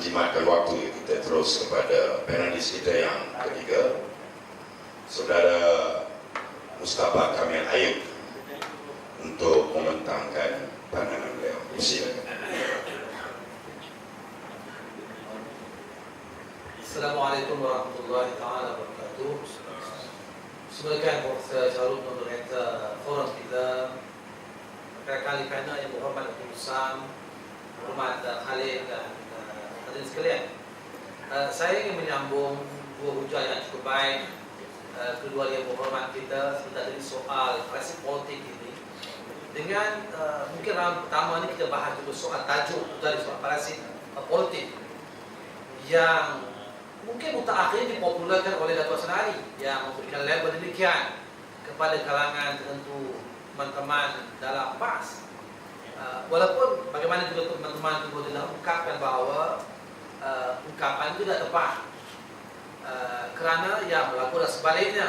menjimatkan waktu, kita terus kepada panelis kita yang ketiga, Saudara Mustafa Kamil Ayub, untuk membentangkan pandangan beliau. Silakan. Assalamualaikum warahmatullahi wabarakatuh. Semoga Syarul pemerintah forum kita, kali panel yang berhormat Dr. Usam, hormat Khalid dan hadirin sekalian. Saya ingin menyambung dua hujah yang cukup baik kedua yang berhormat kita sebentar dari soal klasik politik ini. Dengan mungkin round pertama ini kita bahas juga soal tajuk dari soal klasik politik yang mungkin mutakhir dipopularkan oleh Datuk Senari yang memberikan label demikian kepada kalangan tertentu teman-teman dalam PAS. Walaupun bagaimana juga teman-teman juga telah ungkapkan bahawa ungkapan itu tidak tepat, kerana yang berlaku adalah sebaliknya.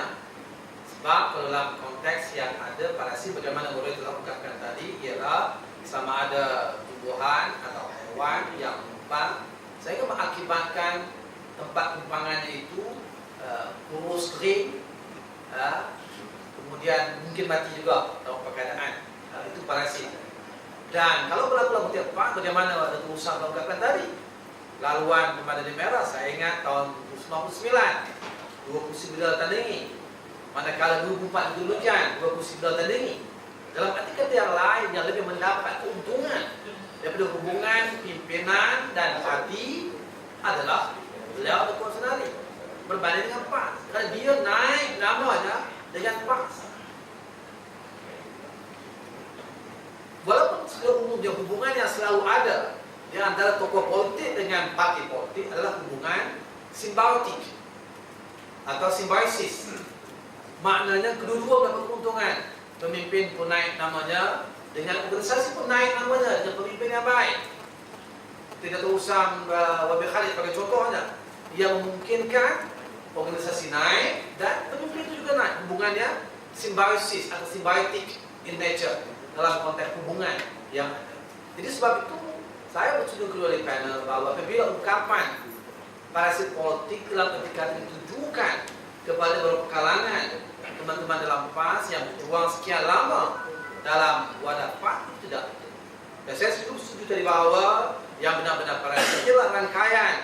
Sebab kalau dalam konteks yang ada parasi bagaimana boleh telah ungkapkan tadi, ialah sama ada tumbuhan atau haiwan yang menumpang sehingga mengakibatkan tempat tumpangannya itu kurus kering, kemudian mungkin mati juga dalam keadaan itu parasit. Dan kalau berlaku tepat, bagaimana ada usaha ungkapkan tadi, laluan pemadam merah, saya ingat tahun 1999 29 tandingi, manakala 2004 itu hujan 29 tandingi. Dalam arti kata yang lain, yang lebih mendapat keuntungan daripada hubungan pimpinan dan parti adalah beliau Datuk Senari berbanding dengan PAS, kerana dia naik namanya dengan PAS. Walaupun seluruhnya hubungan yang selalu ada di antara tokoh politik dengan parti politik adalah hubungan simbiotik atau simbiosis. Maknanya kedua-dua mendapat keuntungan. Pemimpin pun naik namanya, dengan organisasi pun naik namanya, dengan pemimpin yang baik. Tidak usah Wabi Khalid sebagai contohnya, yang memungkinkan organisasi naik dan pemimpin itu juga naik. Hubungannya simbiosis atau symbiotic in nature dalam konteks hubungan yang ada. Jadi sebab itu saya bersetuju kedua di panel bahawa apabila ungkapan parasit politik dalam ketika ditujukan kepada beberapa kalangan teman-teman dalam PAS yang berjuang sekian lama dalam wadah PAS, itu tidak betul. Dan saya setuju tadi bahawa yang benar-benar parasit adalah rangkaian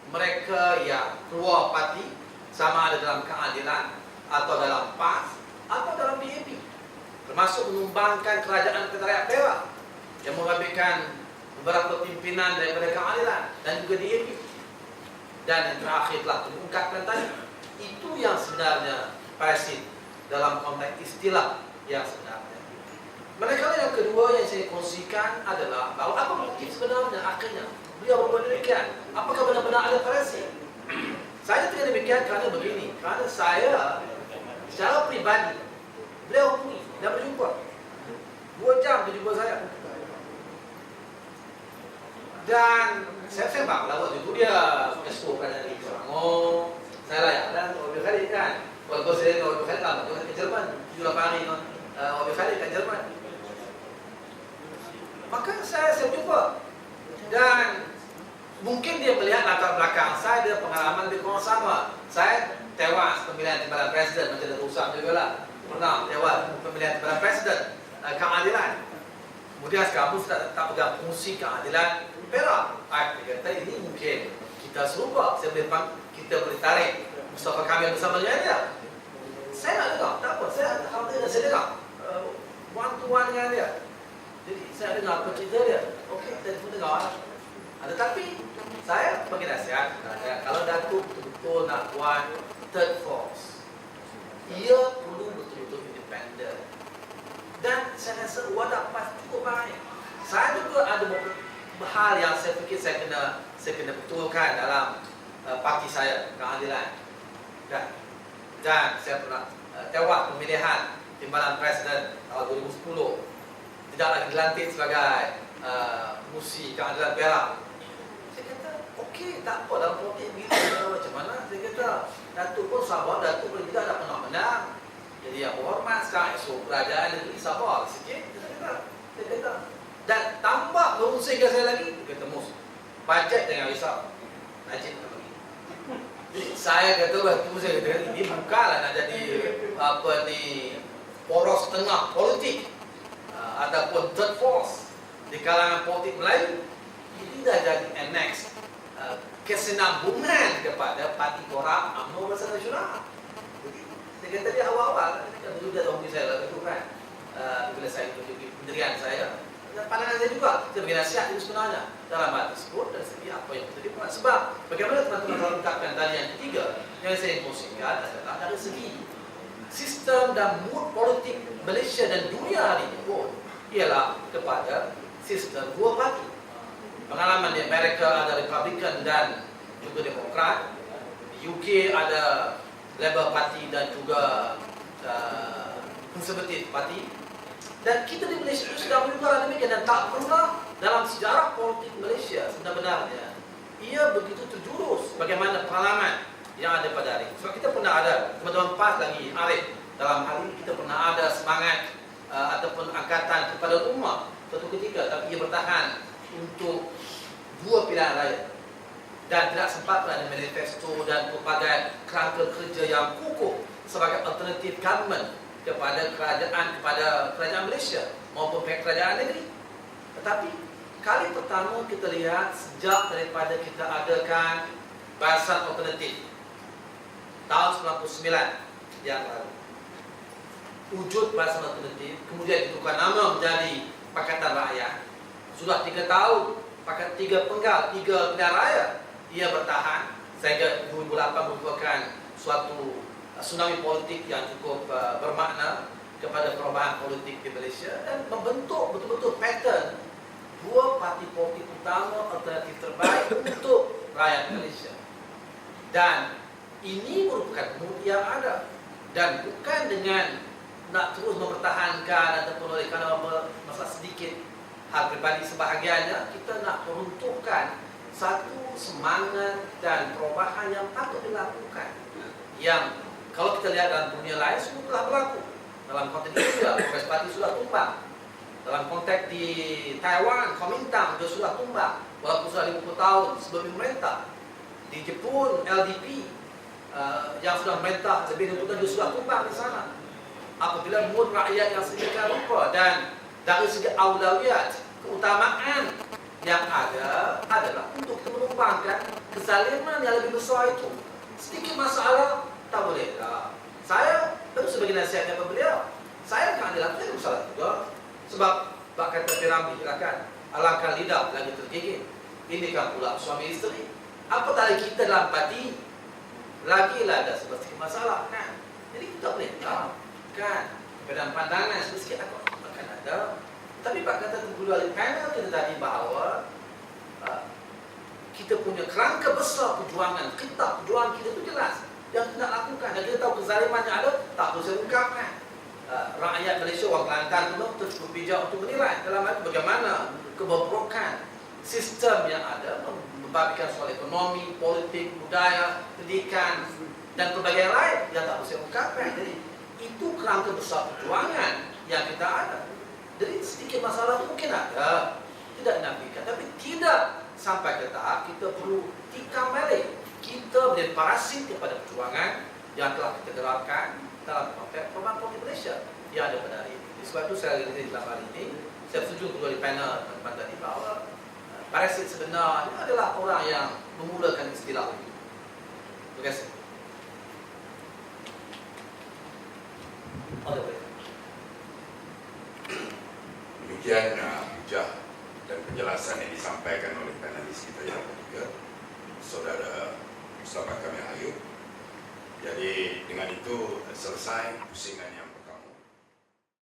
mereka yang keluar parti, sama ada dalam keadilan atau dalam PAS atau dalam PAP, termasuk menumbangkan kerajaan Ketua Perak yang menghabiskan beberapa pimpinan daripada keadilan dan juga DAP. Dan yang terakhir telah diungkapkan tadi, itu yang sebenarnya parasit dalam konteks istilah yang sebenarnya. Manakala yang kedua yang saya kongsikan adalah bahawa apa motif sebenarnya akhirnya beliau berbuat demikian. Apakah benar-benar ada parasit? Saya tidak demikian kerana begini, kerana saya secara pribadi beliau hubungi dan berjumpa 2 jam berjumpa saya. Dan saya sembang lah waktu itu dia expo pada di Selangor. Saya layak dan Wabi Khalid kan. Walaupun saya dengan Wabi Khalid lama, dia ke Jerman 7-8 hari Wabi Khalid ke Jerman. Maka saya jumpa dan mungkin dia melihat latar belakang saya, dia pengalaman lebih kurang sama. Saya tewas pemilihan timbalan presiden, macam Datuk Usam juga lah pernah tewas pemilihan timbalan presiden keadilan. Kemudian sekarang pun sudah tak pegang fungsi keadilan Perak. Dia kata ini mungkin kita serupa, kita boleh tarik Mustafa Kamil bersama dengan dia. Saya nak dengar, tak apa, saya dengar one to one dengan dia. Jadi saya dengar apa cerita dia. Okey, saya pun dengar. Tetapi saya bagi nasihat, kalau Datuk betul-betul nak buat third force, ia perlu betul-betul independen. Dan saya rasa wadah PAS cukup baik. Saya juga ada beberapa hal yang saya fikir saya kena betulkan dalam parti saya, keadilan. Dan saya pernah tewas pemilihan timbalan presiden tahun 2010. Tidak lagi dilantik sebagai musi keadilan Perak. Saya kata, okey, tak apa dalam politik begitu. Macam mana? Saya kata, Datuk pun sabar, Datuk boleh tidak ada pernah menang. Jadi yang berhormat sekarang esok kerajaan negeri sabar sikit. Saya kata, dan tambah berusingkan saya lagi, dia kata, Mus, bajet jangan risau. Najib lagi. Saya kata waktu saya kata ini bukanlah nak jadi apa ni poros tengah politik ataupun third force di kalangan politik Melayu. Ini dah jadi annex kesinambungan kepada Parti Korak UMNO Barisan Nasional. Saya kata tadi awal-awal kan dulu dia tahu saya lah itu kan bila saya tunjuk pendirian saya. Dan pandangan saya juga, saya bagi nasihat itu sebenarnya dalam hal tersebut dari segi apa yang kita buat. Sebab bagaimana teman-teman telah letakkan tadi yang ketiga yang saya emosikan adalah dari segi sistem dan mood politik Malaysia dan dunia hari ini pun ialah kepada sistem dua parti. Pengalaman di Amerika ada Republican dan juga Demokrat, di UK ada Labour Party dan juga Conservative Party. Dan kita di Malaysia itu sudah menunjukkan demikian dan tak pernah dalam sejarah politik Malaysia sebenarnya ia begitu terjurus bagaimana pengalaman yang ada pada hari ini. Sebab kita pernah ada, teman-teman PAS lagi Arif, dalam hal ini kita pernah ada semangat ataupun angkatan kepada umat suatu ketika, tapi ia bertahan untuk dua pilihan raya dan tidak sempat ada manifesto dan pelbagai kerangka kerja yang kukuh sebagai alternatif government kepada kerajaan Malaysia maupun kerajaan negeri. Tetapi kali pertama kita lihat sejak daripada kita adakan barisan alternatif tahun 99 yang lalu, wujud barisan alternatif kemudian ditukar nama menjadi Pakatan Rakyat. Sudah 3 tahun pakat 3 penggal 3 pilihan raya ia bertahan sehingga 2008 merupakan suatu tsunami politik yang cukup bermakna kepada perubahan politik di Malaysia dan membentuk betul-betul pattern dua parti politik utama alternatif terbaik untuk rakyat Malaysia. Dan ini merupakan mood yang ada dan bukan dengan nak terus mempertahankan ataupun oleh kerana masalah sedikit hal pribadi sebahagiannya, kita nak meruntuhkan satu semangat dan perubahan yang patut dilakukan yang kalau kita lihat dalam dunia lain semua telah berlaku. Dalam konteks India, Progress Party sudah tumbang. Dalam konteks di Taiwan, Kuomintang juga sudah tumbang walaupun sudah 50 tahun sebelum memerintah. Di Jepun, LDP yang sudah memerintah lebih dari 20 tahun juga sudah tumbang di sana. Apabila mood rakyat yang sedemikian rupa dan dari segi aulawiyat, keutamaan yang ada adalah untuk menumpangkan kezaliman yang lebih besar itu. Sedikit masalah tak boleh tak. Saya tentu sebagai nasihat kepada beliau, saya keadilan itu salah juga. Sebab bak kata piramid silakan, alangkah lidah lagi tergigit. Ini kan pula suami isteri. Apa tadi kita dalam parti lagilah ada sedikit masalah kan. Jadi kita boleh tak kan. Perbedaan pandangan sedikit akan ada. Tapi bak kata tergulu oleh panel kita tadi bahawa kita punya kerangka besar perjuangan kita, perjuangan kita itu jelas yang kita lakukan dan kita tahu kezaliman yang ada tak boleh saya ungkapkan. Rakyat Malaysia, orang Kelantan pun terus berbijak untuk menilai dalam hal bagaimana kebobrokan sistem yang ada membabikan soal ekonomi, politik, budaya, pendidikan dan pelbagai lain yang tak boleh saya ungkapkan. Jadi itu kerangka besar perjuangan yang kita ada. Jadi sedikit masalah itu mungkin ada, tidak dinafikan, tapi tidak sampai ke tahap kita perlu tikam balik. Kita menjadi parasit kepada perjuangan yang telah kita gerakkan dalam konteks perubahan politik Malaysia yang ada pada hari ini. Sebab itu saya lihat dalam hari ini, saya setuju kepada panel teman-teman tadi bahawa parasit sebenarnya adalah orang yang memulakan istilah itu. Terima kasih. Demikian hujah dan penjelasan yang disampaikan oleh panelis kita yang ketiga, Saudara Mustafa Kamil Ayub. Jadi dengan itu selesai pusingan yang